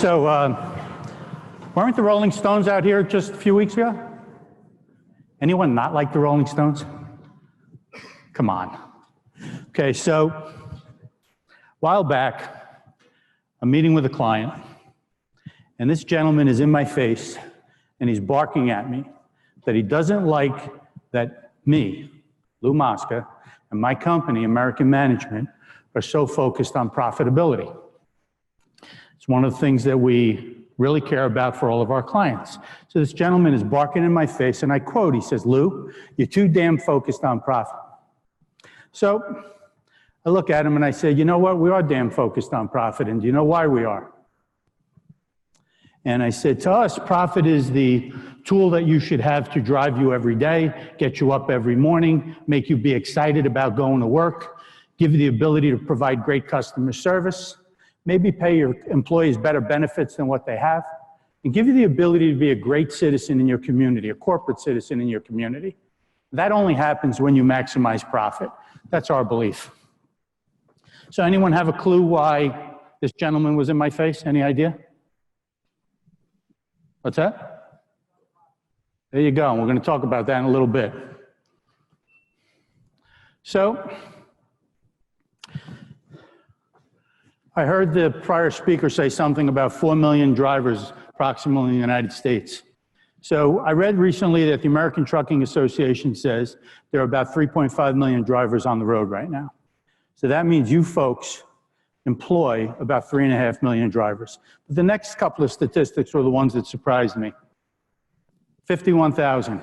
So weren't the Rolling Stones out here just a few weeks ago? Anyone not like the Rolling Stones? Come on. Okay, so a while back, I'm meeting with a client, and this gentleman is in my face, and he's barking at me that he doesn't like that me, Lou Mosca, and my company, American Management, are so focused on profitability. It's one of the things that we really care about for all of our clients. So this gentleman is barking in my face, and I quote, he says, "Lou, you're too damn focused on profit." So I look at him and I say, you know what, we are damn focused on profit, and do you know why we are? And I said, to us, profit is the tool that you should have to drive you every day, get you up every morning, make you be excited about going to work, give you the ability to provide great customer service, maybe pay your employees better benefits than what they have, and give you the ability to be a great citizen in your community, a corporate citizen in your community. That only happens when you maximize profit. That's our belief. So anyone have a clue why this gentleman was in my face? Any idea? What's that? There you go. And we're going to talk about that in a little bit. So I heard the prior speaker say something about 4 million drivers approximately in the United States. So I read recently that the American Trucking Association says there are about 3.5 million drivers on the road right now. So that means you folks employ about 3.5 million drivers. But the next couple of statistics were the ones that surprised me. 51,000.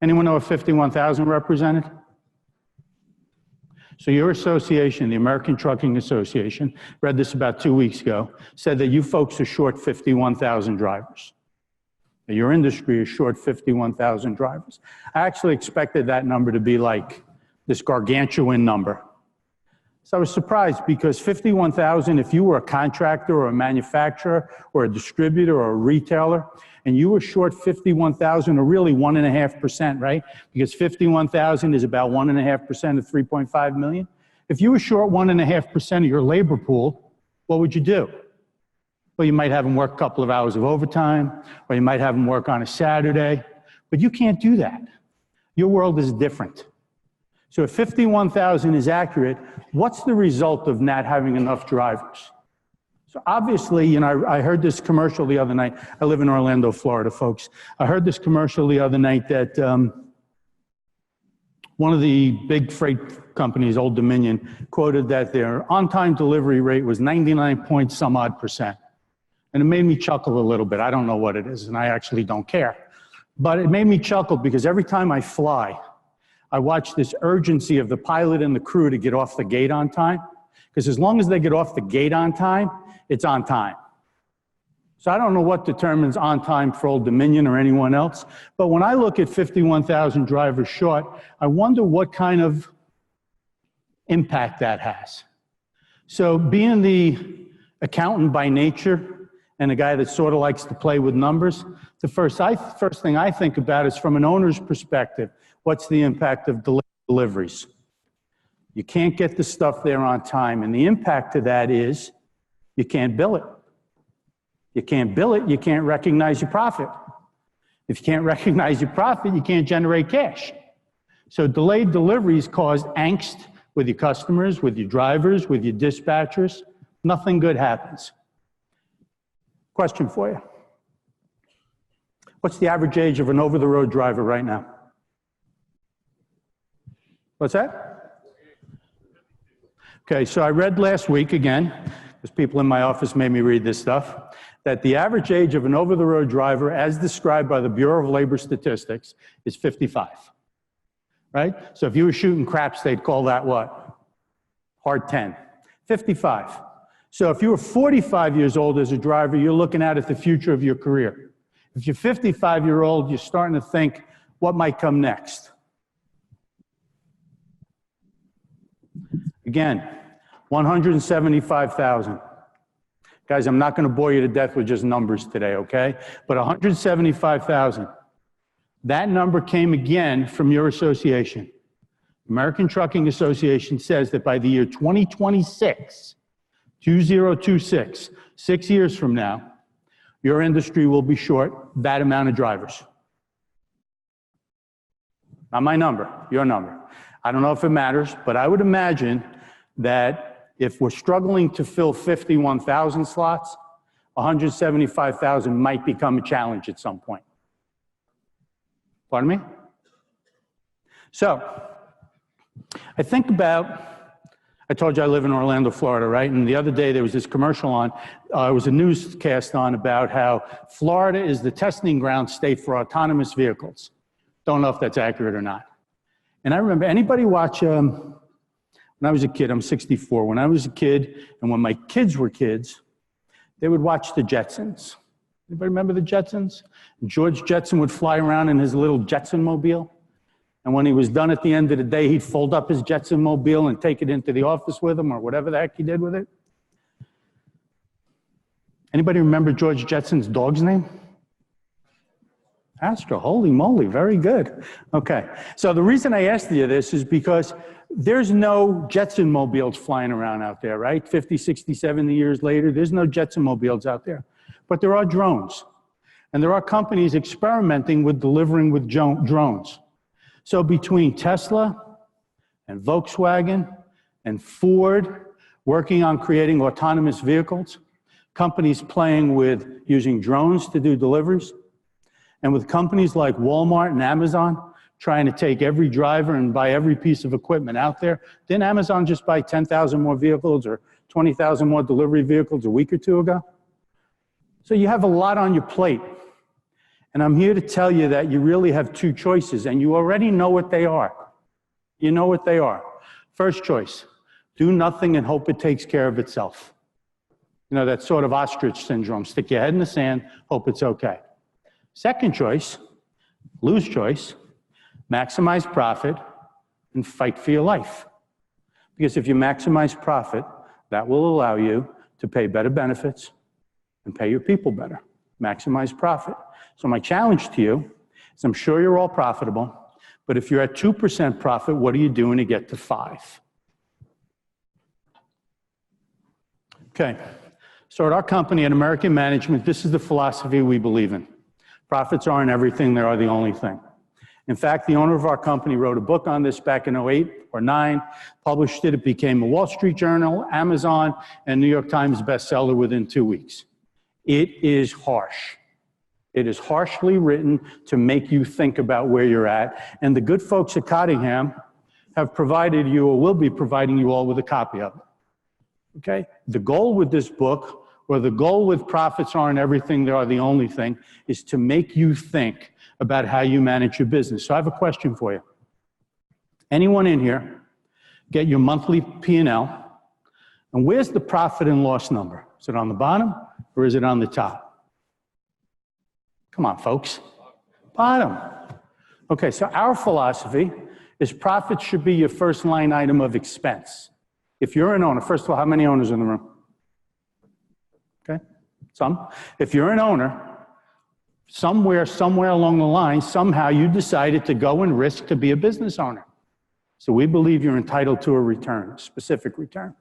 Anyone know what 51,000 represented? So your association, the American Trucking Association, read this about 2 weeks ago, said that you folks are short 51,000 drivers. Your industry is short 51,000 drivers. I actually expected that number to be like this gargantuan number. So I was surprised because 51,000, if you were a contractor or a manufacturer or a distributor or a retailer, and you were short 51,000 or really 1.5%, right? Because 51,000 is about 1.5% of 3.5 million. If you were short 1.5% of your labor pool, what would you do? Well, you might have them work a couple of hours of overtime, or you might have them work on a Saturday, but you can't do that. Your world is different. So if 51,000 is accurate, what's the result of not having enough drivers? So obviously, you know, I heard this commercial the other night. I live in Orlando, Florida, folks. I heard this commercial the other night that one of the big freight companies, Old Dominion, quoted that their on-time delivery rate was 99-point-some-odd%. And it made me chuckle a little bit. I don't know what it is, and I actually don't care. But it made me chuckle because every time I fly, I watch this urgency of the pilot and the crew to get off the gate on time. Because as long as they get off the gate on time, it's on time. So I don't know what determines on time for Old Dominion or anyone else. But when I look at 51,000 drivers short, I wonder what kind of impact that has. So being the accountant by nature, and a guy that sort of likes to play with numbers, the first thing I think about is from an owner's perspective, what's the impact of deliveries? You can't get the stuff there on time, and the impact of that is you can't bill it. You can't bill it, you can't recognize your profit. If you can't recognize your profit, you can't generate cash. So delayed deliveries cause angst with your customers, with your drivers, with your dispatchers. Nothing good happens. Question for you. What's the average age of an over-the-road driver right now? What's that? Okay, so I read last week again, because people in my office made me read this stuff, that the average age of an over-the-road driver, as described by the Bureau of Labor Statistics, is 55, right? So if you were shooting craps, they'd call that what? Hard 10. 55. So if you were 45 years old as a driver, you're looking out at the future of your career. If you're 55-year-old, you're starting to think, what might come next? Again, 175,000. Guys, I'm not going to bore you to death with just numbers today, okay? But 175,000. That number came again from your association. American Trucking Association says that by the year 2026, 2026, 6 years from now, your industry will be short that amount of drivers. Not my number, your number. I don't know if it matters, but I would imagine that if we're struggling to fill 51,000 slots, 175,000 might become a challenge at some point. Pardon me? So, I think about, I told you I live in Orlando, Florida, right? And the other day there was this commercial on, it was a newscast on about how Florida is the testing ground state for autonomous vehicles. Don't know if that's accurate or not. And I remember, anybody watch, when I was a kid, I'm 64, when I was a kid, and when my kids were kids, they would watch the Jetsons. Anybody remember the Jetsons? George Jetson would fly around in his little Jetson mobile. And when he was done at the end of the day, he'd fold up his Jetson mobile and take it into the office with him or whatever the heck he did with it. Anybody remember George Jetson's dog's name? Astro, holy moly, very good. Okay, so the reason I asked you this is because there's no Jetson mobiles flying around out there, right? 50, 60, 70 years later, there's no Jetson mobiles out there. But there are drones. And there are companies experimenting with delivering with drones. So between Tesla and Volkswagen and Ford working on creating autonomous vehicles, companies playing with using drones to do deliveries, and with companies like Walmart and Amazon trying to take every driver and buy every piece of equipment out there, didn't Amazon just buy 10,000 more vehicles or 20,000 more delivery vehicles a week or two ago? So you have a lot on your plate. And I'm here to tell you that you really have two choices, and you already know what they are. You know what they are. First choice, do nothing and hope it takes care of itself. You know, that sort of ostrich syndrome. Stick your head in the sand, hope it's okay. Second choice, lose choice, maximize profit, and fight for your life. Because if you maximize profit, that will allow you to pay better benefits and pay your people better. Maximize profit. So my challenge to you is, I'm sure you're all profitable, but if you're at 2% profit, what are you doing to get to 5? Okay, so at our company, at American Management, this is the philosophy we believe in. Profits aren't everything, they are the only thing. In fact, the owner of our company wrote a book on this back in 08 or 9, published it, it became a Wall Street Journal, Amazon, and New York Times bestseller within 2 weeks. It is harsh. It is harshly written to make you think about where you're at. And the good folks at Cottingham have provided you, or will be providing you all with a copy of it. Okay? The goal with this book, or the goal with Profits Aren't Everything, They Are the Only Thing, is to make you think about how you manage your business. So I have a question for you. Anyone in here get your monthly P&L, and where's the profit and loss number? Is it on the bottom, or is it on the top? Come on, folks. Bottom. Okay, so our philosophy is profits should be your first line item of expense. If you're an owner, first of all, how many owners in the room? Okay, some. If you're an owner, somewhere along the line, somehow you decided to go and risk to be a business owner. So we believe you're entitled to a return, a specific return.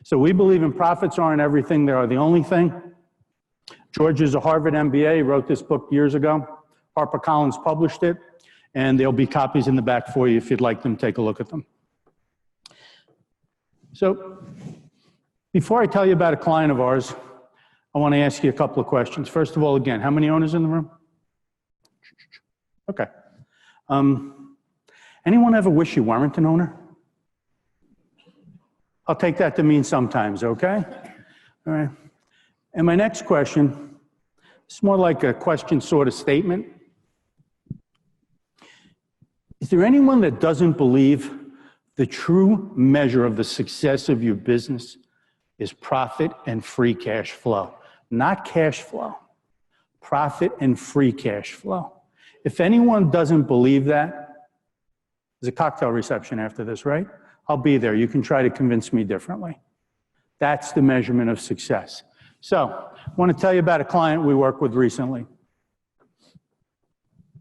So we believe in profits aren't everything, they are the only thing. George is a Harvard MBA, wrote this book years ago. HarperCollins published it, and there'll be copies in the back for you if you'd like them, take a look at them. So before I tell you about a client of ours, I want to ask you a couple of questions. First of all, again, how many owners in the room? Okay. Anyone ever wish you weren't an owner? I'll take that to mean sometimes, okay? All right. And my next question, it's more like a question sort of statement. Is there anyone that doesn't believe the true measure of the success of your business is profit and free cash flow? Not cash flow, profit and free cash flow. If anyone doesn't believe that, there's a cocktail reception after this, right? I'll be there. You can try to convince me differently. That's the measurement of success. So, I want to tell you about a client we worked with recently.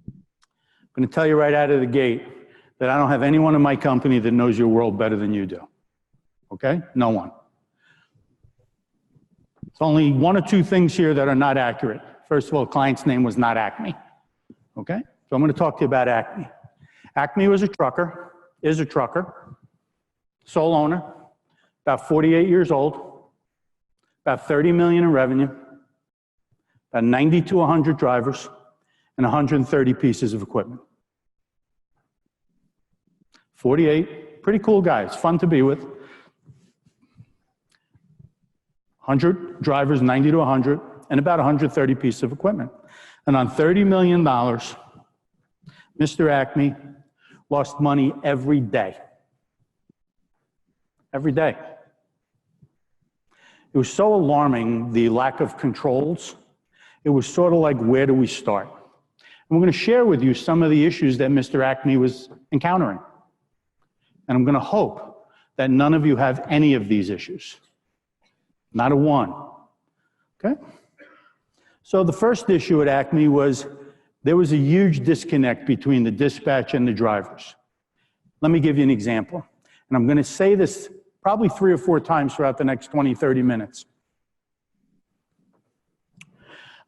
I'm going to tell you right out of the gate that I don't have anyone in my company that knows your world better than you do. Okay? No one. only one or two things here that are not accurate. First of all, the client's name was not Acme. Okay? So I'm going to talk to you about Acme. Acme was a trucker, is a trucker, sole owner, about 48 years old, about 30 million in revenue, about 90 to 100 drivers, and 130 pieces of equipment. 48, pretty cool guys, fun to be with. 100 drivers, 90 to 100, and about 130 pieces of equipment. And on $30 million, Mr. Acme lost money every day. Every day. It was so alarming, the lack of controls. It was sort of like, where do we start? And we're going to share with you some of the issues that Mr. Acme was encountering. And I'm going to hope that none of you have any of these issues. Not a one. Okay? So the first issue at Acme was there was a huge disconnect between the dispatch and the drivers. Let me give you an example. And I'm going to say this probably 3 or 4 times throughout the next 20, 30 minutes.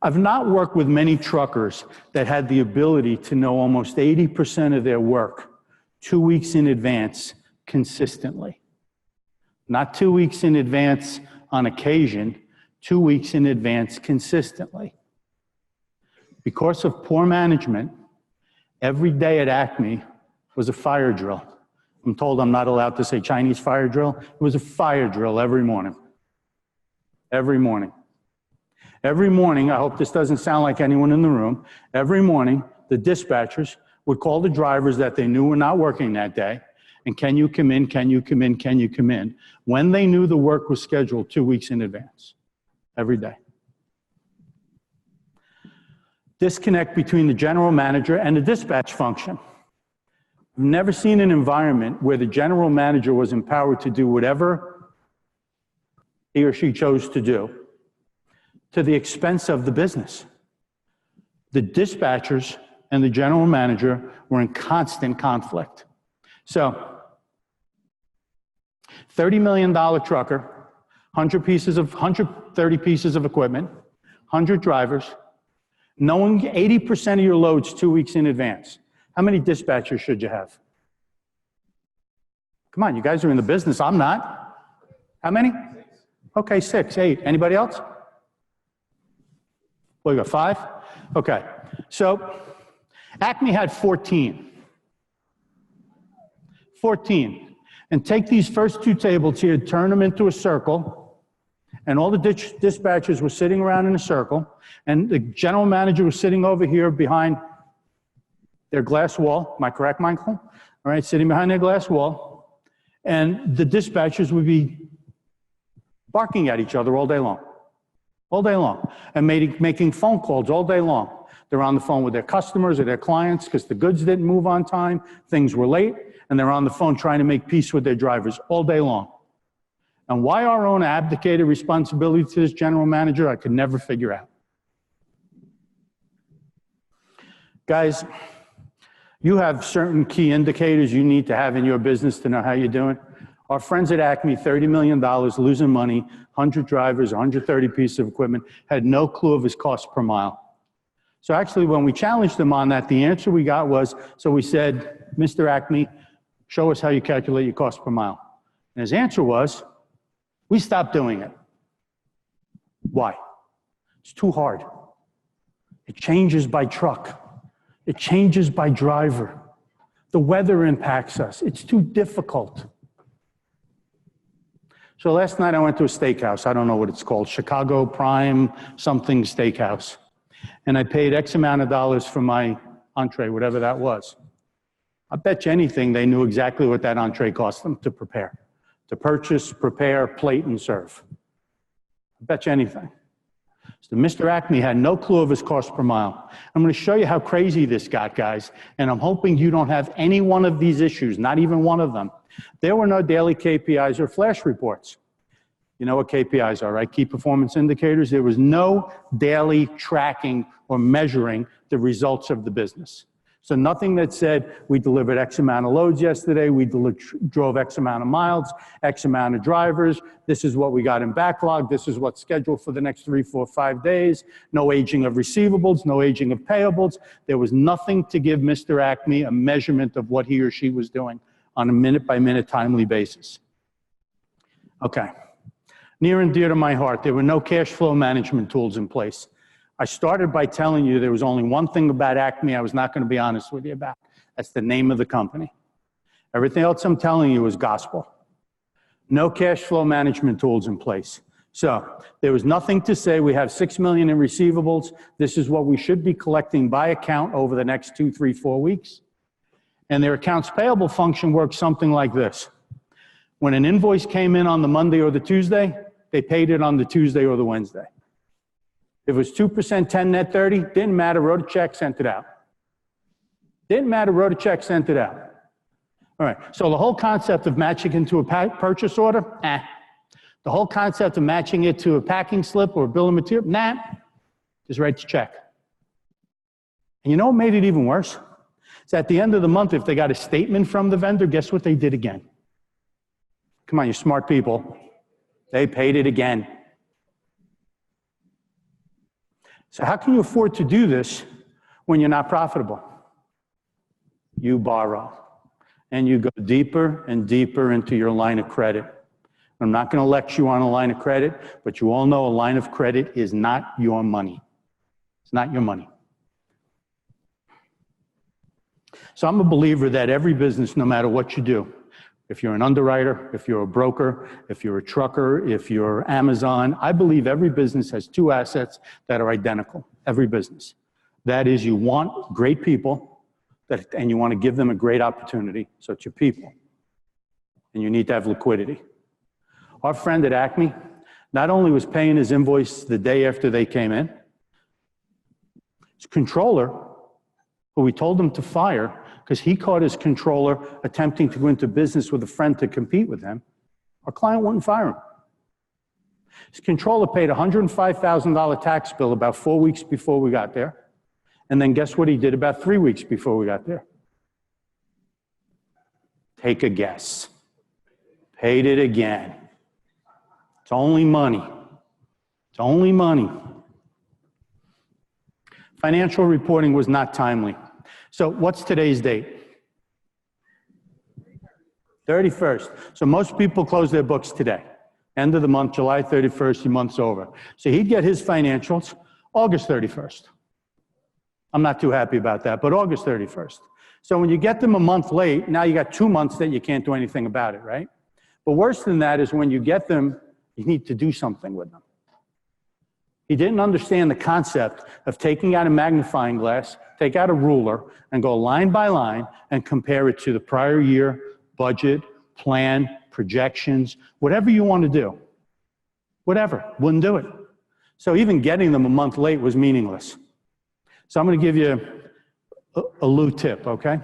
I've not worked with many truckers that had the ability to know almost 80% of their work 2 weeks in advance consistently. Not 2 weeks in advance on occasion, 2 weeks in advance consistently. Because of poor management, every day at Acme was a fire drill. I'm told I'm not allowed to say Chinese fire drill. It was a fire drill every morning. Every morning. Every morning, I hope this doesn't sound like anyone in the room, every morning, the dispatchers would call the drivers that they knew were not working that day, and can you come in, can you come in, can you come in, when they knew the work was scheduled 2 weeks in advance, every day. Disconnect between the general manager and the dispatch function. I've never seen an environment where the general manager was empowered to do whatever he or she chose to do, to the expense of the business. The dispatchers and the general manager were in constant conflict. So, $30 million trucker, 130 pieces of equipment, 100 drivers, knowing 80% of your loads 2 weeks in advance. How many dispatchers should you have? Come on, you guys are in the business, I'm not. How many? 6. Okay, 6, 8. Anybody else? Well, you got 5? Okay, so Acme had 14. 14. And take these first 2 tables here, turn them into a circle, and all the dispatchers were sitting around in a circle, and the general manager was sitting over here behind their glass wall. Am I correct, Michael? All right, sitting behind their glass wall, and the dispatchers would be barking at each other all day long. All day long, and making phone calls all day long. They're on the phone with their customers or their clients because the goods didn't move on time, things were late, and they're on the phone trying to make peace with their drivers all day long. And why our own abdicated responsibility to this general manager, I could never figure out. Guys, you have certain key indicators you need to have in your business to know how you're doing. Our friends at Acme, $30 million, losing money, 100 drivers, 130 pieces of equipment, had no clue of his cost per mile. So actually, when we challenged him on that, the answer we got was, so we said, Mr. Acme, show us how you calculate your cost per mile. And his answer was, we stopped doing it. Why? It's too hard. It changes by truck. It changes by driver. The weather impacts us. It's too difficult. So last night I went to a steakhouse. I don't know what it's called, Chicago Prime something steakhouse. And I paid X amount of dollars for my entree, whatever that was. I bet you anything they knew exactly what that entree cost them to prepare. To purchase, prepare, plate, and serve. I bet you anything. So Mr. Acme had no clue of his cost per mile. I'm going to show you how crazy this got, guys, and I'm hoping you don't have any one of these issues, not even one of them. There were no daily KPIs or flash reports. You know what KPIs are, right? Key performance indicators. There was no daily tracking or measuring the results of the business. So nothing that said we delivered X amount of loads yesterday, we drove X amount of miles, X amount of drivers, this is what we got in backlog, this is what's scheduled for the next 3, 4, 5 days, no aging of receivables, no aging of payables. There was nothing to give Mr. Acme a measurement of what he or she was doing on a minute-by-minute timely basis. Okay. Near and dear to my heart, there were no cash flow management tools in place. I started by telling you there was only one thing about Acme I was not going to be honest with you about. That's the name of the company. Everything else I'm telling you is gospel. No cash flow management tools in place. So there was nothing to say we have $6 million in receivables. This is what we should be collecting by account over the next 2, 3, 4 weeks. And their accounts payable function works something like this. When an invoice came in on the Monday or the Tuesday, they paid it on the Tuesday or the Wednesday. If it was 2%, 10, net 30, didn't matter, wrote a check, sent it out. Didn't matter, wrote a check, sent it out. All right, so the whole concept of matching into a purchase order, The whole concept of matching it to a packing slip or a bill of material, just write the check. And you know what made it even worse? It's at the end of the month, if they got a statement from the vendor, guess what they did again? Come on, you smart people. They paid it again. So how can you afford to do this when you're not profitable? You borrow, and you go deeper and deeper into your line of credit. I'm not going to lecture you on a line of credit, but you all know a line of credit is not your money. It's not your money. So I'm a believer that every business, no matter what you do, if you're an underwriter, if you're a broker, if you're a trucker, if you're Amazon, I believe every business has two assets that are identical, every business. That is, you want great people, and you want to give them a great opportunity, so it's your people. And you need to have liquidity. Our friend at Acme not only was paying his invoice the day after they came in, his controller, who we told him to fire, because he caught his controller attempting to go into business with a friend to compete with him, our client wouldn't fire him. His controller paid a $105,000 tax bill about 4 weeks before we got there. And then guess what he did about 3 weeks before we got there? Take a guess. Paid it again. It's only money. It's only money. Financial reporting was not timely. So what's today's date? 31st. So most people close their books today. End of the month, July 31st, your month's over. So he'd get his financials August 31st. I'm not too happy about that, but August 31st. So when you get them a month late, now you got 2 months that you can't do anything about it, right? But worse than that is when you get them, you need to do something with them. He didn't understand the concept of taking out a magnifying glass, take out a ruler, and go line by line and compare it to the prior year, budget, plan, projections, whatever you want to do. Whatever, wouldn't do it. So even getting them a month late was meaningless. So I'm going to give you a Lou tip, okay?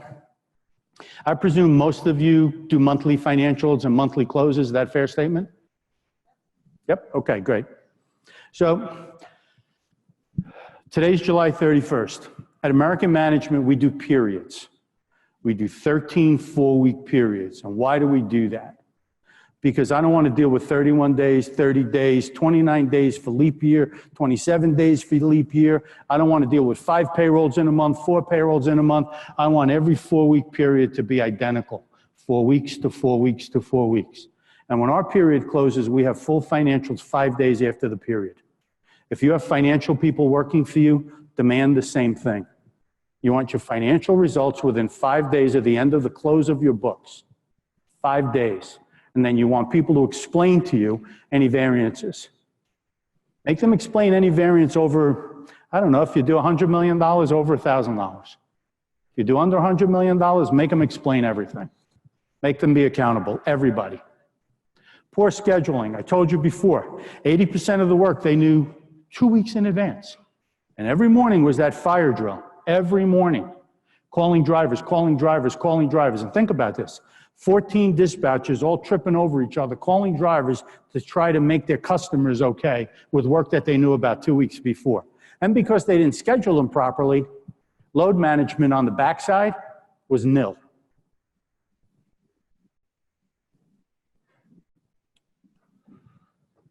I presume most of you do monthly financials and monthly closes. Is that a fair statement? Yep, okay, great. So today's July 31st. At American Management, we do periods. We do 13 4-week periods. And why do we do that? Because I don't want to deal with 31 days, 30 days, 29 days for leap year, 27 days for leap year. I don't want to deal with 5 payrolls in a month, 4 payrolls in a month. I want every 4-week period to be identical, 4 weeks to 4 weeks to 4 weeks. And when our period closes, we have full financials 5 days after the period. If you have financial people working for you, demand the same thing. You want your financial results within 5 days of the end of the close of your books. 5 days. And then you want people to explain to you any variances. Make them explain any variance over, I don't know, if you do $100 million, over $1,000. If you do under $100 million, make them explain everything. Make them be accountable, everybody. Poor scheduling, I told you before, 80% of the work they knew 2 weeks in advance. And every morning was that fire drill, every morning. Calling drivers, calling drivers, calling drivers. And think about this, 14 dispatchers all tripping over each other, calling drivers to try to make their customers okay with work that they knew about 2 weeks before. And because they didn't schedule them properly, Load management on the backside was nil.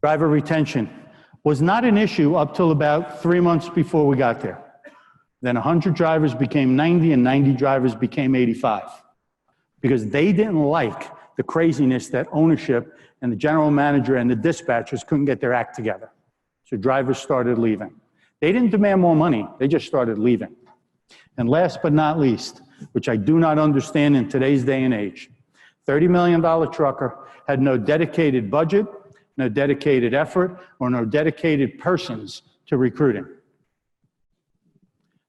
Driver retention was not an issue up till about 3 months before we got there. Then 100 drivers became 90 and 90 drivers became 85 because they didn't like the craziness that ownership and the general manager and the dispatchers couldn't get their act together. So drivers started leaving. They didn't demand more money, they just started leaving. And last but not least, which I do not understand in today's day and age, $30 million trucker had no dedicated budget, no dedicated effort, or no dedicated persons to recruiting.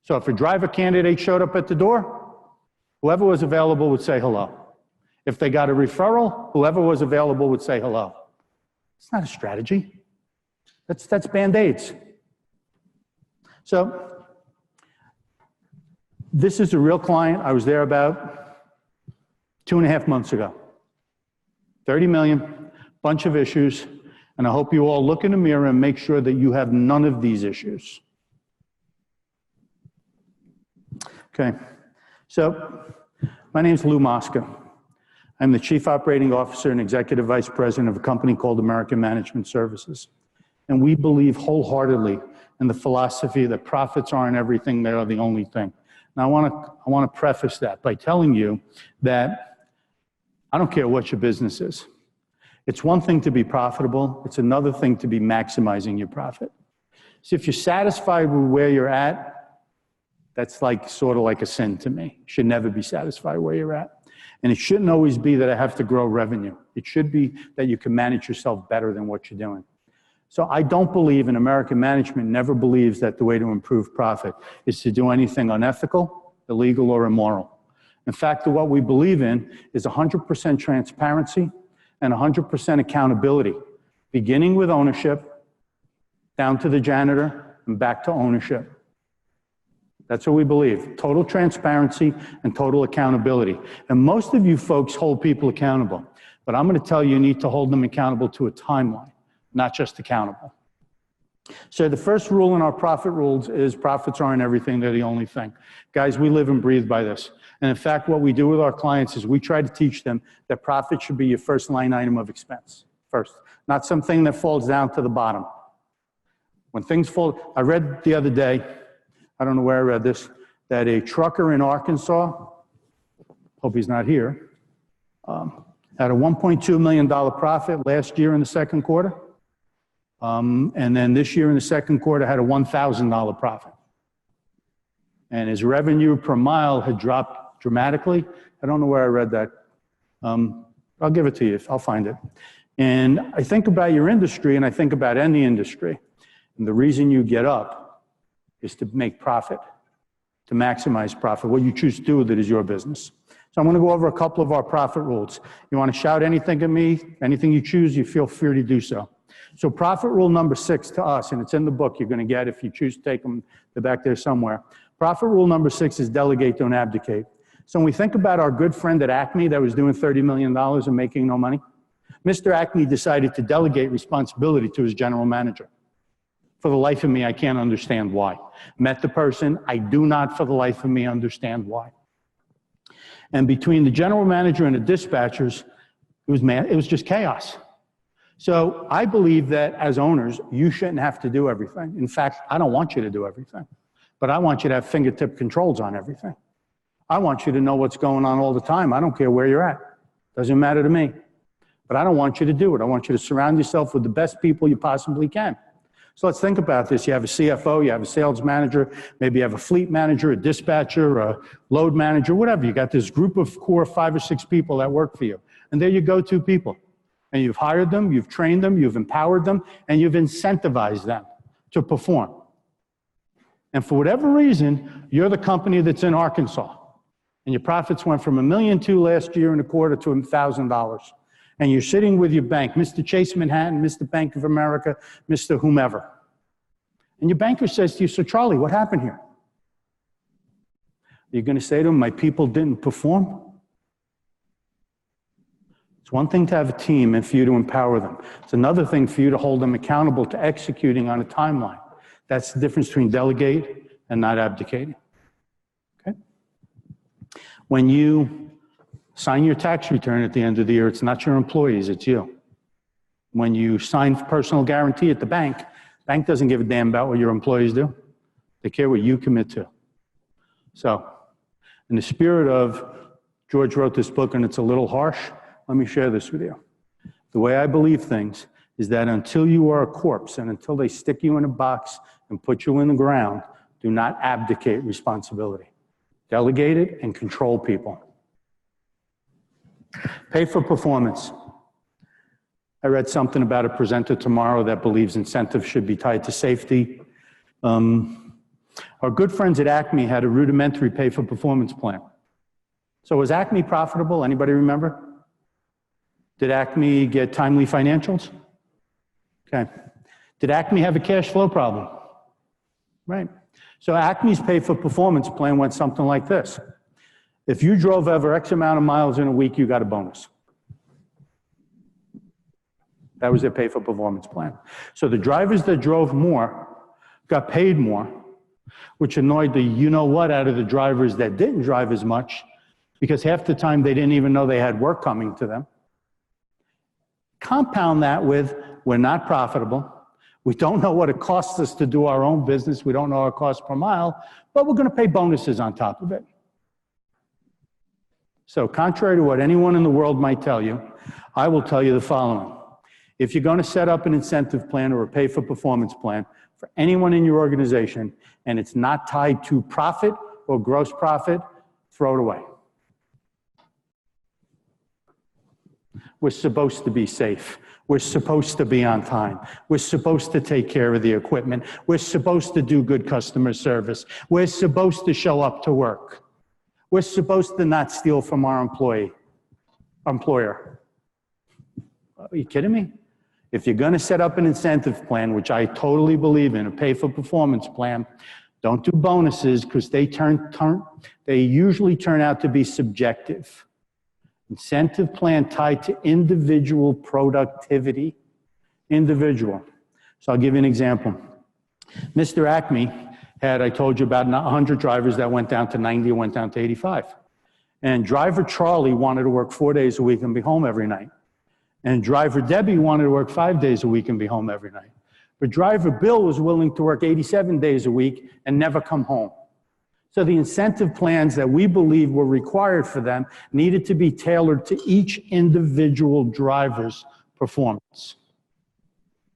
So if a driver candidate showed up at the door, whoever was available would say hello. If they got a referral, whoever was available would say hello. It's not a strategy. That's Band-Aids. So this is a real client. I was there about 2.5 months ago. 30 million, bunch of issues, and I hope you all look in the mirror and make sure that you have none of these issues. Okay, so my name's Lou Mosca. I'm the Chief Operating Officer and Executive Vice President of a company called American Management Services. And we believe wholeheartedly in the philosophy that profits aren't everything, they are the only thing. Now I want to preface that by telling you that I don't care what your business is. It's one thing to be profitable, it's another thing to be maximizing your profit. So if you're satisfied with where you're at, that's sort of like a sin to me. You should never be satisfied where you're at. And it shouldn't always be that I have to grow revenue. It should be that you can manage yourself better than what you're doing. So I don't believe, and American management never believes that the way to improve profit is to do anything unethical, illegal, or immoral. In fact, what we believe in is 100% transparency and 100% accountability, beginning with ownership, down to the janitor, and back to ownership. That's what we believe, total transparency and total accountability. And most of you folks hold people accountable, but I'm going to tell you, you need to hold them accountable to a timeline, not just accountable. So the first rule in our profit rules is profits aren't everything, they're the only thing. Guys, we live and breathe by this. And in fact, what we do with our clients is we try to teach them that profit should be your first line item of expense, first, not something that falls down to the bottom. When things fall, I read the other day, I don't know where I read this, that a trucker in Arkansas, hope he's not here, had a $1.2 million profit last year in the second quarter. And then this year in the second quarter had a $1,000 profit. And his revenue per mile had dropped dramatically. I don't know where I read that. I'll give it to you, I'll find it. And I think about your industry and I think about any industry. And the reason you get up is to make profit, to maximize profit. What you choose to do with it is your business. So I'm going to go over a couple of our profit rules. You want to shout anything at me, anything you choose, you feel free to do so. So profit rule number 6 to us, and it's in the book you're going to get if you choose to take them, they're back there somewhere. Profit rule number 6 is delegate, don't abdicate. So when we think about our good friend at Acme that was doing $30 million and making no money, Mr. Acme decided to delegate responsibility to his general manager. For the life of me, I can't understand why. Met the person, I do not for the life of me understand why. And between the general manager and the dispatchers, it was just chaos. So I believe that as owners, you shouldn't have to do everything. In fact, I don't want you to do everything, but I want you to have fingertip controls on everything. I want you to know what's going on all the time. I don't care where you're at. Doesn't matter to me. But I don't want you to do it. I want you to surround yourself with the best people you possibly can. So let's think about this. You have a CFO, you have a sales manager, maybe you have a fleet manager, a dispatcher, a load manager, whatever. You got this group of core 5 or 6 people that work for you. And they're your go-to people. And you've hired them, you've trained them, you've empowered them, and you've incentivized them to perform. And for whatever reason, you're the company that's in Arkansas. And your profits went from $1.2 million last year in a quarter to $1,000. And you're sitting with your bank, Mr. Chase Manhattan, Mr. Bank of America, Mr. whomever. And your banker says to you, so Charlie, what happened here? You're going to say to him, my people didn't perform? It's one thing to have a team and for you to empower them. It's another thing for you to hold them accountable to executing on a timeline. That's the difference between delegate and not abdicating. When you sign your tax return at the end of the year, it's not your employees, it's you. When you sign personal guarantee at the bank doesn't give a damn about what your employees do. They care what you commit to. So, in the spirit of, George wrote this book and it's a little harsh, let me share this with you. The way I believe things is that until you are a corpse and until they stick you in a box and put you in the ground, do not abdicate responsibility. Delegate it and control people. Pay for performance. I read something about a presenter tomorrow that believes incentives should be tied to safety. Our good friends at Acme had a rudimentary pay for performance plan. So was Acme profitable? Anybody remember? Did Acme get timely financials? Okay. Did Acme have a cash flow problem? Right. So Acme's pay for performance plan went something like this. If you drove over X amount of miles in a week, you got a bonus. That was their pay for performance plan. So the drivers that drove more got paid more, which annoyed the you-know-what out of the drivers that didn't drive as much, because half the time they didn't even know they had work coming to them. Compound that with, we're not profitable. We don't know what it costs us to do our own business. We don't know our cost per mile, but we're going to pay bonuses on top of it. So contrary to what anyone in the world might tell you, I will tell you the following. If you're going to set up an incentive plan or a pay for performance plan for anyone in your organization, and it's not tied to profit or gross profit, throw it away. We're supposed to be safe. We're supposed to be on time. We're supposed to take care of the equipment. We're supposed to do good customer service. We're supposed to show up to work. We're supposed to not steal from our employer. Are you kidding me? If you're going to set up an incentive plan, which I totally believe in, a pay for performance plan, don't do bonuses because they usually turn out to be subjective. Incentive plan tied to individual productivity. Individual. So I'll give you an example. Mr. Acme had, I told you, about 100 drivers that went down to 90 or went down to 85. And driver Charlie wanted to work 4 days a week and be home every night. And driver Debbie wanted to work 5 days a week and be home every night. But driver Bill was willing to work 87 days a week and never come home. So the incentive plans that we believe were required for them needed to be tailored to each individual driver's performance,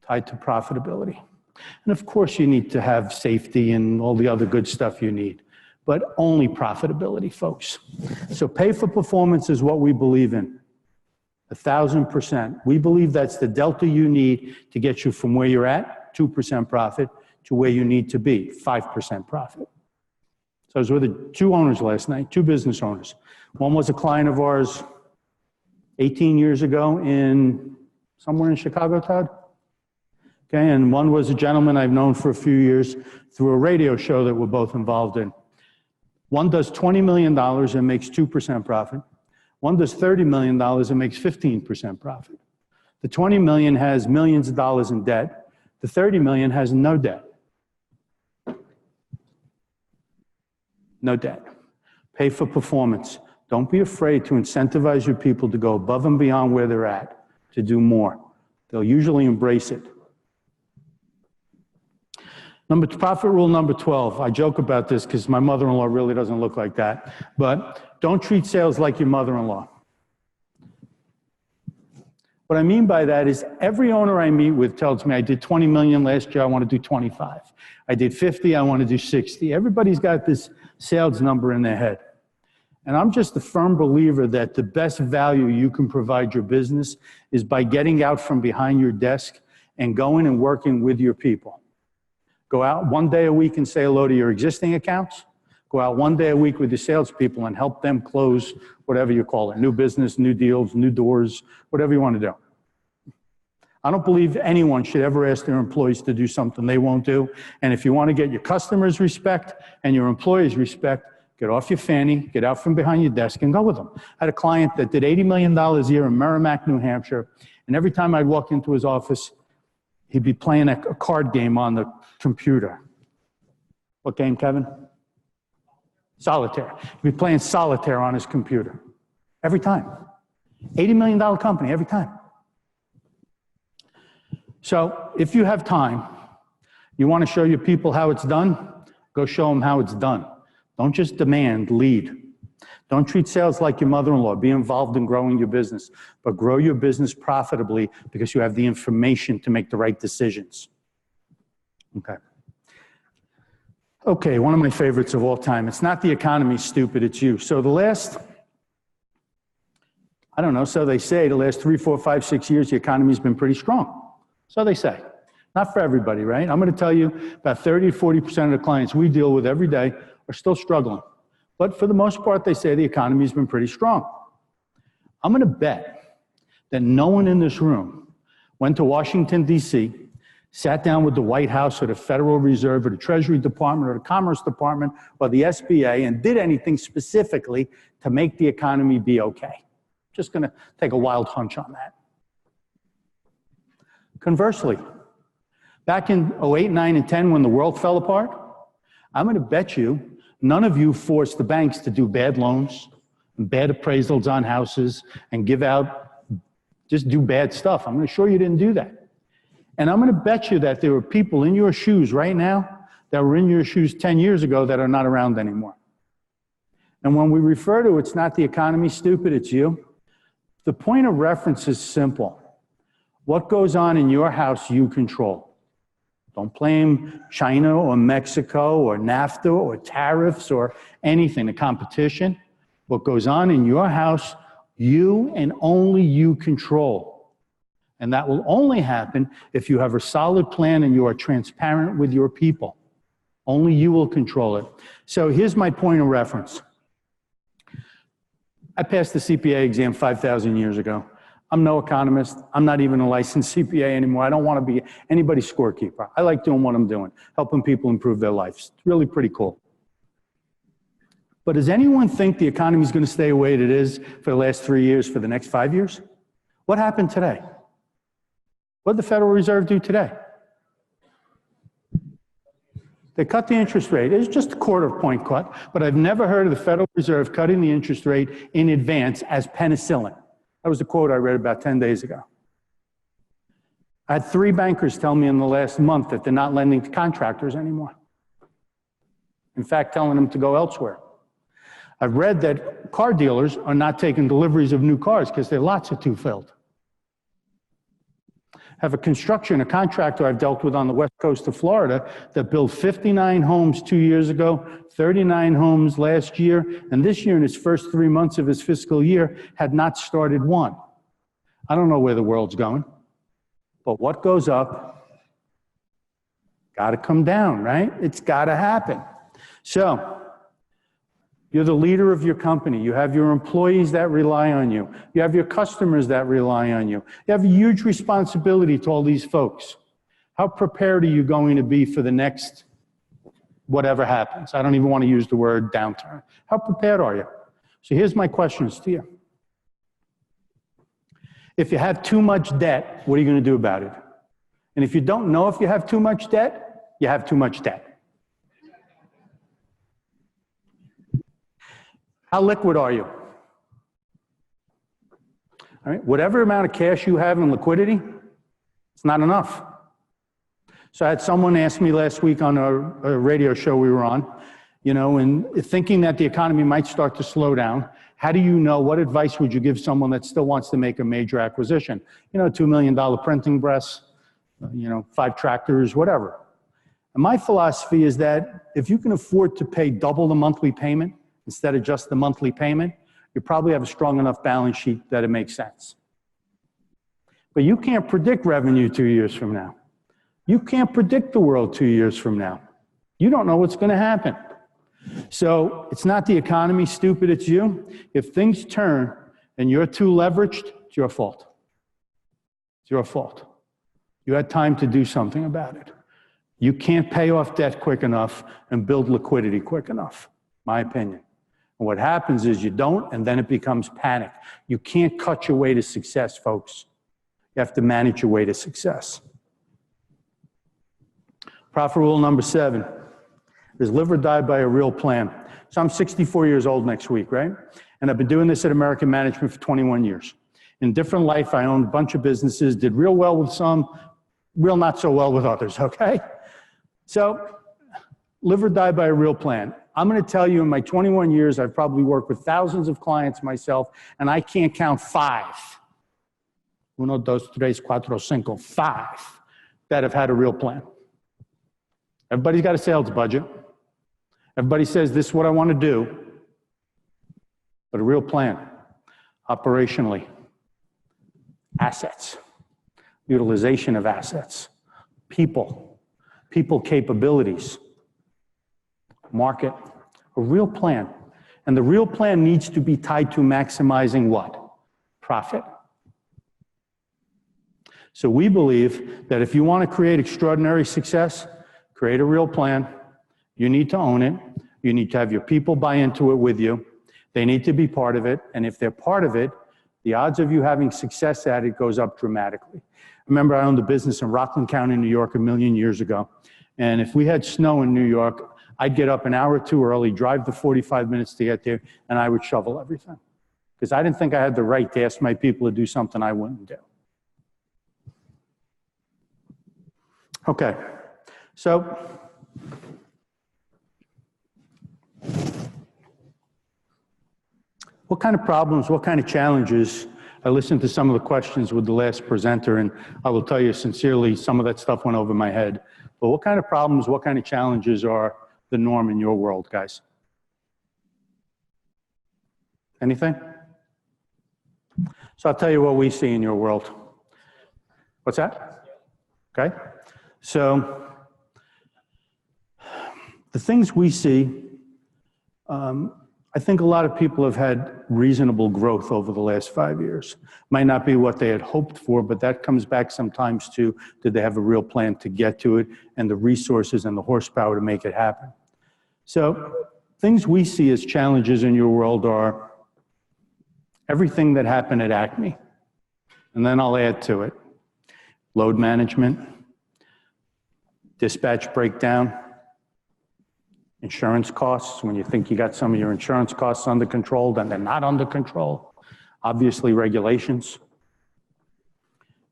tied to profitability. And of course you need to have safety and all the other good stuff you need, but only profitability, folks. So pay for performance is what we believe in. 1,000%. We believe that's the delta you need to get you from where you're at, 2% profit, to where you need to be, 5% profit. So I was with two owners last night, two business owners. One was a client of ours 18 years ago somewhere in Chicago, Todd? Okay, and one was a gentleman I've known for a few years through a radio show that we're both involved in. One does $20 million and makes 2% profit. One does $30 million and makes 15% profit. The $20 million has millions of dollars in debt. The $30 million has no debt. No debt. Pay for performance. Don't be afraid to incentivize your people to go above and beyond where they're at, to do more. They'll usually embrace it. Profit rule number 12. I joke about this because my mother-in-law really doesn't look like that. But don't treat sales like your mother-in-law. What I mean by that is every owner I meet with tells me I did 20 million last year, I want to do 25. I did 50, I want to do 60. Everybody's got this sales number in their head. And I'm just a firm believer that the best value you can provide your business is by getting out from behind your desk and going and working with your people. Go out one day a week and say hello to your existing accounts. Go out one day a week with your salespeople and help them close whatever you call it, new business, new deals, new doors, whatever you want to do. I don't believe anyone should ever ask their employees to do something they won't do. And if you want to get your customers respect and your employees respect, get off your fanny, get out from behind your desk and go with them. I had a client that did $80 million a year in Merrimack, New Hampshire. And every time I'd walk into his office, he'd be playing a card game on the computer. What game, Kevin? Solitaire. He'd be playing solitaire on his computer. Every time. $80 million company, every time. So if you have time, you want to show your people how it's done, go show them how it's done. Don't just demand, lead. Don't treat sales like your mother-in-law. Be involved in growing your business, but grow your business profitably because you have the information to make the right decisions. Okay, one of my favorites of all time. It's not the economy, stupid, it's you. So the last, I don't know, so they say the last 3, 4, 5, 6 years, the economy's been pretty strong. So they say. Not for everybody, right? I'm going to tell you about 30 to 40% of the clients we deal with every day are still struggling. But for the most part, they say the economy's been pretty strong. I'm going to bet that no one in this room went to Washington, D.C., sat down with the White House or the Federal Reserve or the Treasury Department or the Commerce Department or the SBA and did anything specifically to make the economy be okay. Just going to take a wild hunch on that. Conversely, back in 08, 9, and 10 when the world fell apart, I'm going to bet you none of you forced the banks to do bad loans and bad appraisals on houses and give out, just do bad stuff. I'm going to show you didn't do that. And I'm going to bet you that there are people in your shoes right now that were in your shoes 10 years ago that are not around anymore. And when we refer to it's not the economy, stupid, it's you, the point of reference is simple. What goes on in your house, you control. Don't blame China or Mexico or NAFTA or tariffs or anything, the competition. What goes on in your house, you and only you control. And that will only happen if you have a solid plan and you are transparent with your people. Only you will control it. So here's my point of reference. I passed the CPA exam 5,000 years ago. I'm no economist. I'm not even a licensed CPA anymore. I don't want to be anybody's scorekeeper. I like doing what I'm doing, helping people improve their lives. It's really pretty cool. But does anyone think the economy is going to stay the way it is for the last 3 years, for the next 5 years? What happened today? What did the Federal Reserve do today? They cut the interest rate. It's just a quarter-point cut, but I've never heard of the Federal Reserve cutting the interest rate in advance as penicillin. That was a quote I read about 10 days ago. I had 3 bankers tell me in the last month that they're not lending to contractors anymore. In fact, telling them to go elsewhere. I've read that car dealers are not taking deliveries of new cars because their lots are too filled. I have a contractor I've dealt with on the west coast of Florida that built 59 homes 2 years ago, 39 homes last year, and this year in his first 3 months of his fiscal year had not started one. I don't know where the world's going, but what goes up, got to come down, right? It's got to happen. So, you're the leader of your company. You have your employees that rely on you. You have your customers that rely on you. You have a huge responsibility to all these folks. How prepared are you going to be for the next whatever happens? I don't even want to use the word downturn. How prepared are you? So here's my questions to you. If you have too much debt, what are you going to do about it? And if you don't know if you have too much debt, you have too much debt. How liquid are you? All right, whatever amount of cash you have in liquidity, it's not enough. So I had someone ask me last week on a radio show we were on, you know, and thinking that the economy might start to slow down, how do you know, what advice would you give someone that still wants to make a major acquisition? You know, $2 million printing press, you know, 5 tractors, whatever. And my philosophy is that if you can afford to pay double the monthly payment, instead of just the monthly payment, you probably have a strong enough balance sheet that it makes sense. But you can't predict revenue 2 years from now. You can't predict the world 2 years from now. You don't know what's going to happen. So it's not the economy, stupid, it's you. If things turn and you're too leveraged, it's your fault. It's your fault. You had time to do something about it. You can't pay off debt quick enough and build liquidity quick enough, my opinion. And what happens is you don't, and then it becomes panic. You can't cut your way to success, folks. You have to manage your way to success. Profit rule number 7 is live or die by a real plan. So I'm 64 years old next week, right? And I've been doing this at American Management for 21 years. In different life, I owned a bunch of businesses, did real well with some, real not so well with others, okay? So live or die by a real plan. I'm going to tell you in my 21 years, I've probably worked with thousands of clients myself, and I can't count 5. Uno, dos, tres, cuatro, cinco, 5 that have had a real plan. Everybody's got a sales budget. Everybody says, this is what I want to do. But a real plan, operationally, assets, utilization of assets, people capabilities, market, a real plan. And the real plan needs to be tied to maximizing what? Profit. So we believe that if you want to create extraordinary success, create a real plan. You need to own it. You need to have your people buy into it with you. They need to be part of it. And if they're part of it, the odds of you having success at it goes up dramatically. Remember, I owned a business in Rockland County, New York, a million years ago. And if we had snow in New York, I'd get up an hour or two early, drive the 45 minutes to get there, and I would shovel everything. Because I didn't think I had the right to ask my people to do something I wouldn't do. Okay, so what kind of problems, what kind of challenges? I listened to some of the questions with the last presenter, and I will tell you sincerely, some of that stuff went over my head. But what kind of problems, what kind of challenges are the norm in your world, guys? Anything? So I'll tell you what we see in your world. What's that? Okay. So the things we see, I think a lot of people have had reasonable growth over the last 5 years. Might not be what they had hoped for, but that comes back sometimes to, did they have a real plan to get to it and the resources and the horsepower to make it happen? So things we see as challenges in your world are everything that happened at Acme. And then I'll add to it. Load management, dispatch breakdown, insurance costs, when you think you got some of your insurance costs under control, then they're not under control. Obviously, regulations.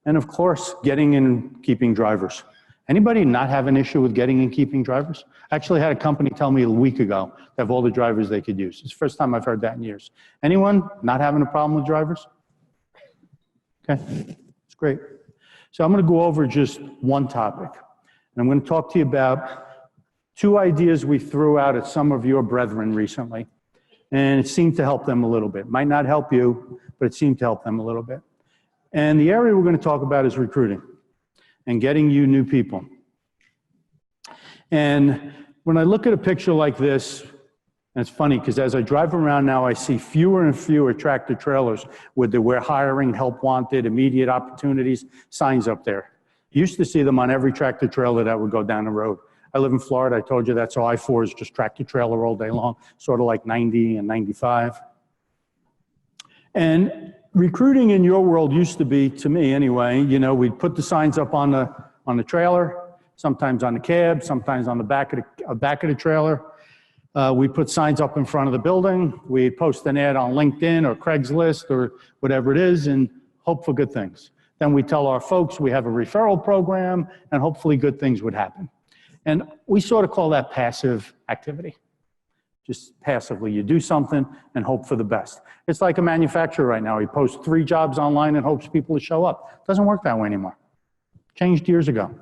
And of course, getting and keeping drivers. Anybody not have an issue with getting and keeping drivers? I actually had a company tell me a week ago they have all the drivers they could use. It's the first time I've heard that in years. Anyone not having a problem with drivers? Okay, it's great. So I'm going to go over just one topic. And I'm going to talk to you about 2 ideas we threw out at some of your brethren recently, and it seemed to help them a little bit. Might not help you, but it seemed to help them a little bit. And the area we're going to talk about is recruiting and getting you new people. And when I look at a picture like this, and it's funny because as I drive around now, I see fewer and fewer tractor trailers with the "we're hiring, help wanted, immediate opportunities" signs up there. You used to see them on every tractor trailer that would go down the road. I live in Florida. I told you that, so I-4 is just tractor trailer all day long, sort of like 90 and 95. And recruiting in your world used to be, to me anyway, you know, we'd put the signs up on the trailer, sometimes on the cab, sometimes on the back of the trailer. We'd put signs up in front of the building. We'd post an ad on LinkedIn or Craigslist or whatever it is and hope for good things. Then we tell our folks we have a referral program and hopefully good things would happen. And we sort of call that passive activity. Just passively, you do something and hope for the best. It's like a manufacturer right now. He posts 3 jobs online and hopes people will show up. It doesn't work that way anymore. Changed years ago.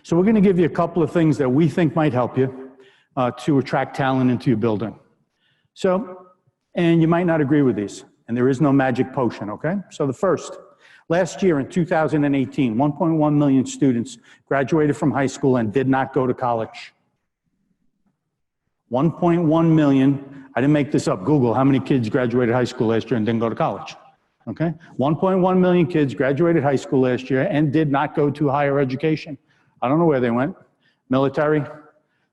So we're going to give you a couple of things that we think might help you to attract talent into your building. So, and you might not agree with these, and there is no magic potion, okay? So the first, last year in 2018, 1.1 million students graduated from high school and did not go to college. 1.1 million, I didn't make this up, Google how many kids graduated high school last year and didn't go to college, okay? 1.1 million kids graduated high school last year and did not go to higher education. I don't know where they went. Military,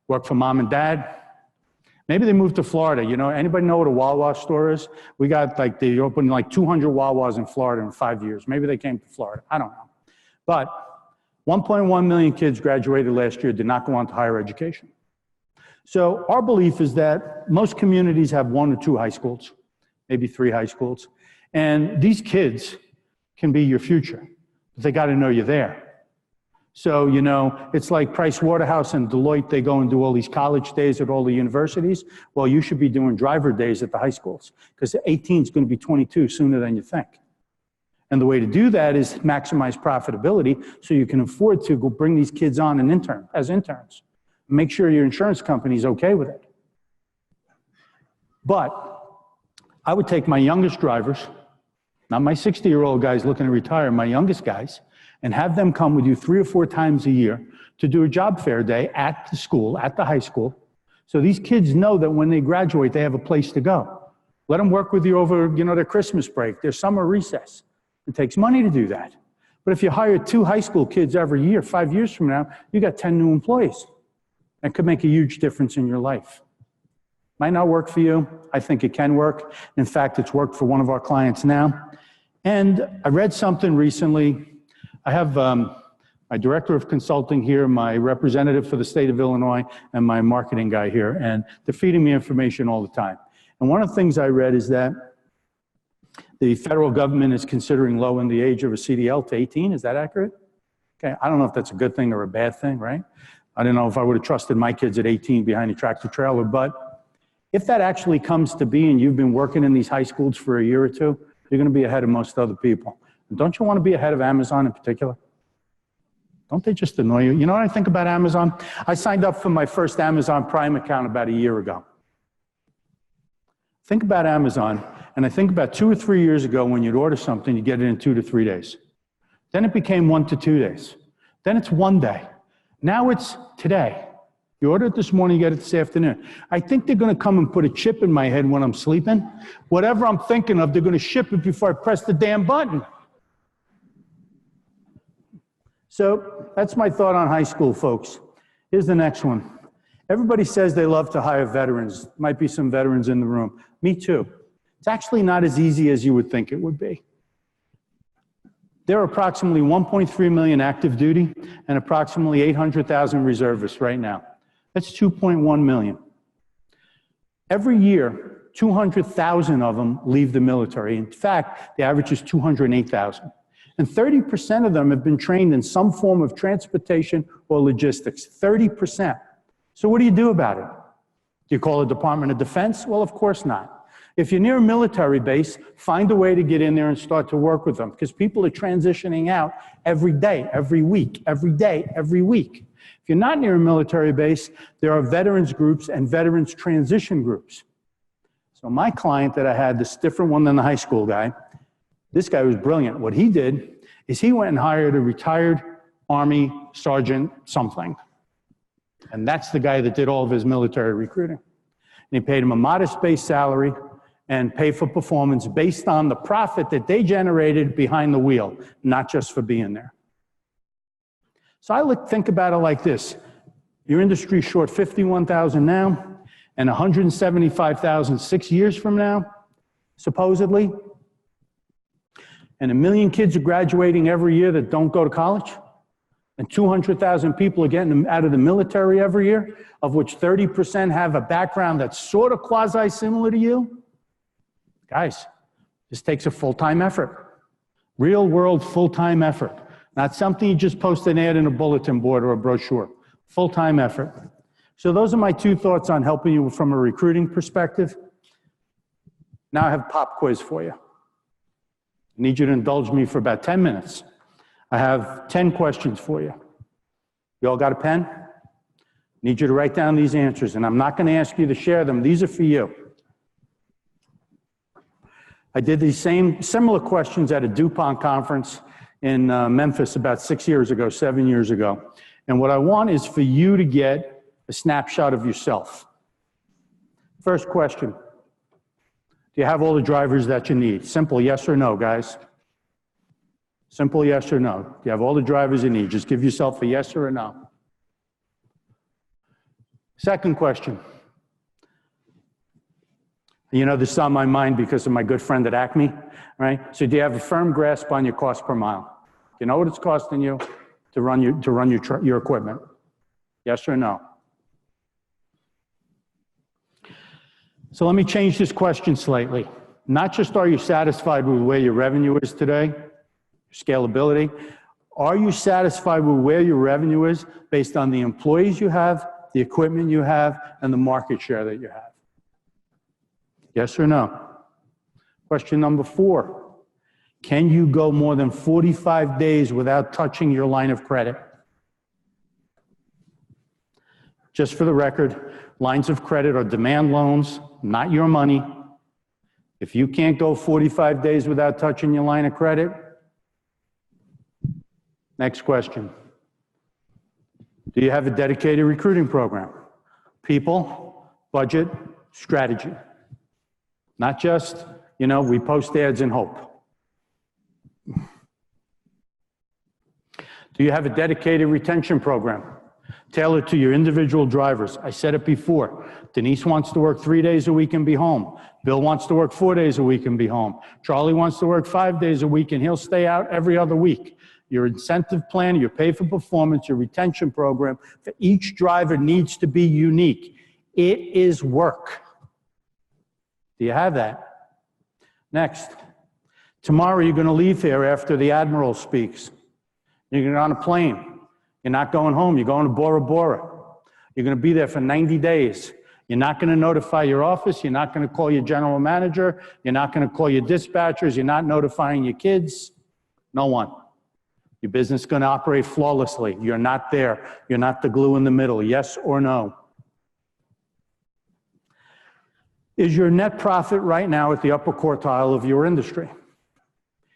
work for mom and dad. Maybe they moved to Florida. You know, anybody know what a Wawa store is? We got like, they opened like 200 Wawas in Florida in 5 years. Maybe they came to Florida. I don't know. But 1.1 million kids graduated last year, did not go on to higher education. So our belief is that most communities have 1 or 2 high schools, maybe 3 high schools. And these kids can be your future. But they got to know you're there. So, you know, it's like Price Waterhouse and Deloitte, they go and do all these college days at all the universities. Well, you should be doing driver days at the high schools, because 18 is going to be 22 sooner than you think. And the way to do that is maximize profitability so you can afford to go bring these kids on as interns. Make sure your insurance company is okay with it. But I would take my youngest drivers, not my 60-year-old guys looking to retire, my youngest guys, and have them come with you 3 or 4 times a year to do a job fair day at the school, at the high school. So these kids know that when they graduate, they have a place to go. Let them work with you over, you know, their Christmas break, their summer recess. It takes money to do that. But if you hire 2 high school kids every year, 5 years from now, you got 10 new employees. That could make a huge difference in your life. Might not work for you. I think it can work. In fact, it's worked for one of our clients now. And I read something recently. I have my director of consulting here, my representative for the state of Illinois, and my marketing guy here, and they're feeding me information all the time. And one of the things I read is that the federal government is considering lowering the age of a CDL to 18. Is that accurate? Okay, I don't know if that's a good thing or a bad thing, right? I don't know if I would have trusted my kids at 18 behind a tractor trailer, but if that actually comes to be and you've been working in these high schools for a year or 2, you're going to be ahead of most other people. And don't you want to be ahead of Amazon in particular? Don't they just annoy you? You know what I think about Amazon? I signed up for my first Amazon Prime account about a year ago. Think about Amazon, and I think about 2 or 3 years ago when you'd order something, you get it in 2 to 3 days. Then it became 1 to 2 days. Then it's 1 day. Now it's today. You order it this morning, you get it this afternoon. I think they're going to come and put a chip in my head when I'm sleeping. Whatever I'm thinking of, they're going to ship it before I press the damn button. So that's my thought on high school, folks. Here's the next one. Everybody says they love to hire veterans. Might be some veterans in the room. Me too. It's actually not as easy as you would think it would be. There are approximately 1.3 million active duty and approximately 800,000 reservists right now. That's 2.1 million. Every year, 200,000 of them leave the military. In fact, the average is 208,000. And 30% of them have been trained in some form of transportation or logistics. 30%. So what do you do about it? Do you call the Department of Defense? Well, of course not. If you're near a military base, find a way to get in there and start to work with them, because people are transitioning out every day, every week, every day, every week. If you're not near a military base, there are veterans groups and veterans transition groups. So my client that I had, this different one than the high school guy, this guy was brilliant. What he did is he went and hired a retired Army sergeant something. And that's the guy that did all of his military recruiting. And he paid him a modest base salary and pay for performance based on the profit that they generated behind the wheel, not just for being there. So I think about it like this. Your industry is short 51,000 now and 175,000 6 years from now, supposedly. And 1 million kids are graduating every year that don't go to college. And 200,000 people are getting out of the military every year, of which 30% have a background that's sort of quasi-similar to you. Guys, this takes a full-time effort. Real-world full-time effort. Not something you just post an ad in a bulletin board or a brochure. Full-time effort. So those are my 2 thoughts on helping you from a recruiting perspective. Now I have a pop quiz for you. I need you to indulge me for about 10 minutes. I have 10 questions for you. You all got a pen? I need you to write down these answers, and I'm not going to ask you to share them. These are for you. I did these similar questions at a DuPont conference in Memphis about 6 years ago, 7 years ago. And what I want is for you to get a snapshot of yourself. First question. Do you have all the drivers that you need? Simple yes or no, guys. Simple yes or no. Do you have all the drivers you need? Just give yourself a yes or a no. Second question. You know, this is on my mind because of my good friend at Acme, right? So do you have a firm grasp on your cost per mile? Do you know what it's costing you to run your equipment? Yes or no? So let me change this question slightly. Not just are you satisfied with where your revenue is today, scalability, are you satisfied with where your revenue is based on the employees you have, the equipment you have, and the market share that you have? Yes or no? Question number 4. Can you go more than 45 days without touching your line of credit? Just for the record, lines of credit are demand loans, not your money. If you can't go 45 days without touching your line of credit, next question. Do you have a dedicated recruiting program? People, budget, strategy. Not just, we post ads and hope. Do you have a dedicated retention program tailored to your individual drivers? I said it before. Denise wants to work 3 days a week and be home. Bill wants to work 4 days a week and be home. Charlie wants to work 5 days a week and he'll stay out every other week. Your incentive plan, your pay for performance, your retention program for each driver needs to be unique. It is work. Do you have that? Next. Tomorrow you're going to leave here after the Admiral speaks. You're going to get on a plane. You're not going home. You're going to Bora Bora. You're going to be there for 90 days. You're not going to notify your office. You're not going to call your general manager. You're not going to call your dispatchers. You're not notifying your kids. No one. Your business is going to operate flawlessly. You're not there. You're not the glue in the middle. Yes or no? Is your net profit right now at the upper quartile of your industry?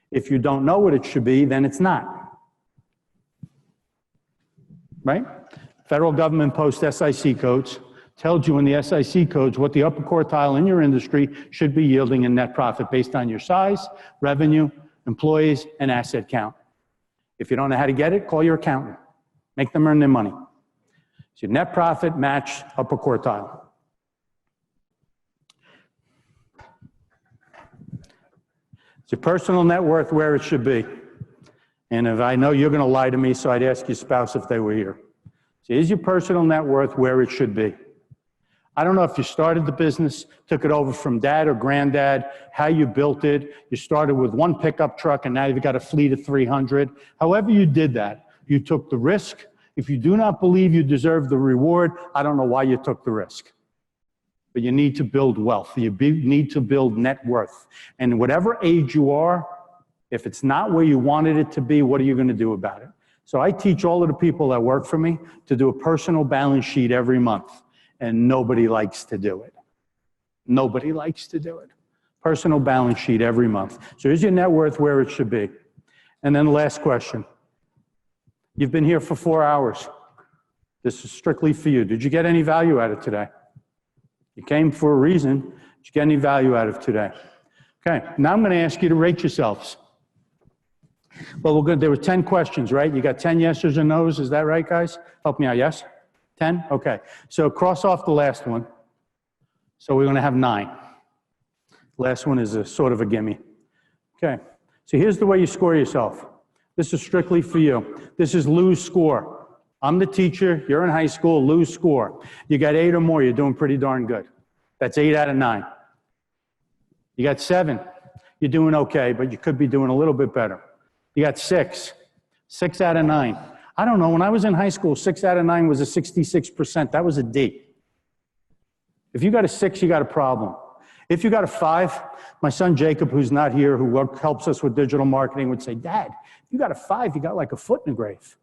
If you don't know what it should be, then it's not. Right? Federal government posts SIC codes, tells you in the SIC codes what the upper quartile in your industry should be yielding in net profit based on your size, revenue, employees, and asset count. If you don't know how to get it, call your accountant. Make them earn their money. So your net profit match upper quartile. Is your personal net worth where it should be? And if I know you're going to lie to me, so I'd ask your spouse if they were here. So is your personal net worth where it should be? I don't know if you started the business, took it over from dad or granddad, how you built it. You started with one pickup truck and now you've got a fleet of 300. However you did that, you took the risk. If you do not believe you deserve the reward, I don't know why you took the risk. But you need to build wealth. You need to build net worth. And whatever age you are, if it's not where you wanted it to be, what are you going to do about it? So I teach all of the people that work for me to do a personal balance sheet every month. And nobody likes to do it. Nobody likes to do it. Personal balance sheet every month. So is your net worth where it should be? And then the last question. You've been here for 4 hours. This is strictly for you. Did you get any value out of today? You came for a reason. Did you get any value out of today? Okay, now I'm going to ask you to rate yourselves. Well, there were 10 questions, right? You got 10 yeses or nos, is that right, guys? Help me out, yes? 10? Okay, so cross off the last one. So we're going to have 9. Last one is a sort of a gimme. Okay, so here's the way you score yourself. This is strictly for you. This is lose score. I'm the teacher, you're in high school, lose score. You got 8 or more, you're doing pretty darn good. That's 8 out of 9. You got 7, you're doing okay, but you could be doing a little bit better. You got 6, 6 out of 9. I don't know, when I was in high school, 6 out of 9 was a 66%. That was a D. If you got a 6, you got a problem. If you got a 5, my son Jacob, who's not here, who helps us with digital marketing, would say, Dad, if you got a 5, you got like a foot in the grave.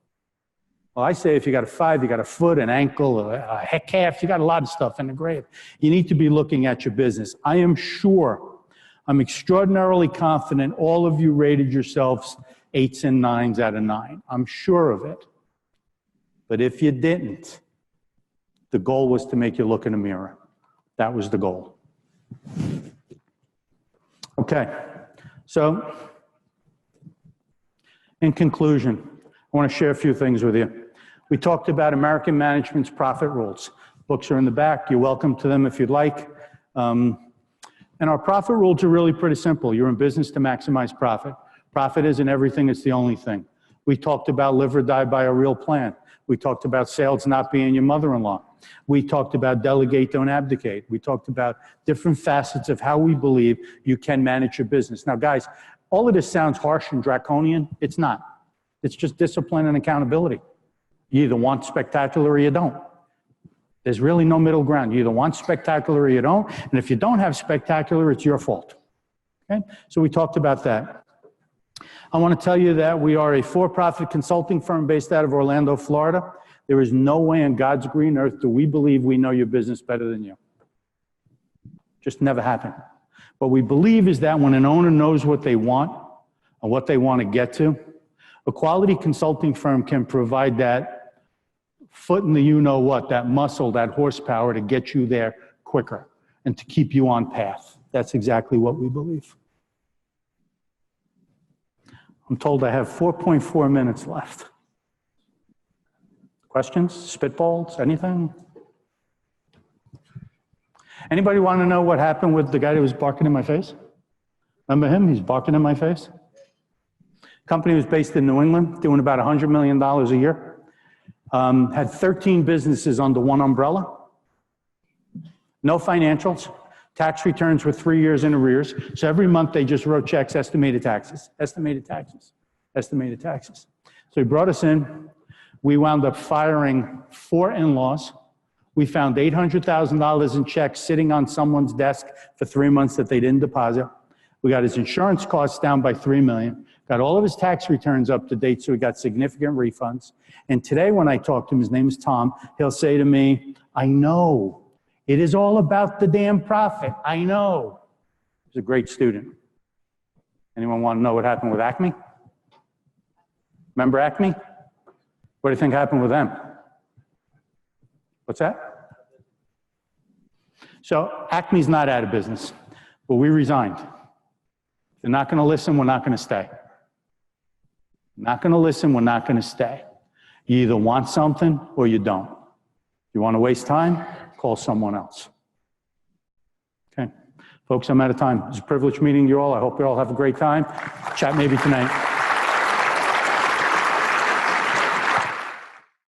Well, I say if you got a 5, you got a foot, an ankle, a calf, you got a lot of stuff in the grave. You need to be looking at your business. I am sure, I'm extraordinarily confident all of you rated yourselves 8s and 9s out of 9. I'm sure of it. But if you didn't, the goal was to make you look in the mirror. That was the goal. Okay, so in conclusion, I want to share a few things with you. We talked about American Management's profit rules. Books are in the back. You're welcome to them if you'd like. And our profit rules are really pretty simple. You're in business to maximize profit. Profit isn't everything, it's the only thing. We talked about live or die by a real plan. We talked about sales not being your mother-in-law. We talked about delegate, don't abdicate. We talked about different facets of how we believe you can manage your business. Now, guys, all of this sounds harsh and draconian. It's not. It's just discipline and accountability. You either want spectacular or you don't. There's really no middle ground. You either want spectacular or you don't. And if you don't have spectacular, it's your fault. Okay? So we talked about that. I want to tell you that we are a for-profit consulting firm based out of Orlando, Florida. There is no way on God's green earth do we believe we know your business better than you. Just never happened. What we believe is that when an owner knows what they want and what they want to get to, a quality consulting firm can provide that foot in the you-know-what, that muscle, that horsepower to get you there quicker and to keep you on path. That's exactly what we believe. I'm told I have 4.4 minutes left. Questions, spitballs, anything? Anybody want to know what happened with the guy that was barking in my face? Remember him? He's barking in my face. Company was based in New England, doing about $100 million a year. Had 13 businesses under one umbrella. No financials. Tax returns were 3 years in arrears. So every month they just wrote checks, estimated taxes, estimated taxes, estimated taxes. So he brought us in. We wound up firing 4 in-laws. We found $800,000 in checks sitting on someone's desk for 3 months that they didn't deposit. We got his insurance costs down by $3 million. Got all of his tax returns up to date, so we got significant refunds. And today when I talk to him, his name is Tom, he'll say to me, I know. It is all about the damn profit. I know. He's a great student. Anyone want to know what happened with Acme? Remember Acme? What do you think happened with them? What's that? So Acme's not out of business, but we resigned. They're not going to listen, we're not going to stay. Not going to listen, we're not going to stay. You either want something or you don't. You want to waste time? Call someone else. Okay. Folks, I'm out of time. It's a privilege meeting you all. I hope you all have a great time. Chat maybe tonight.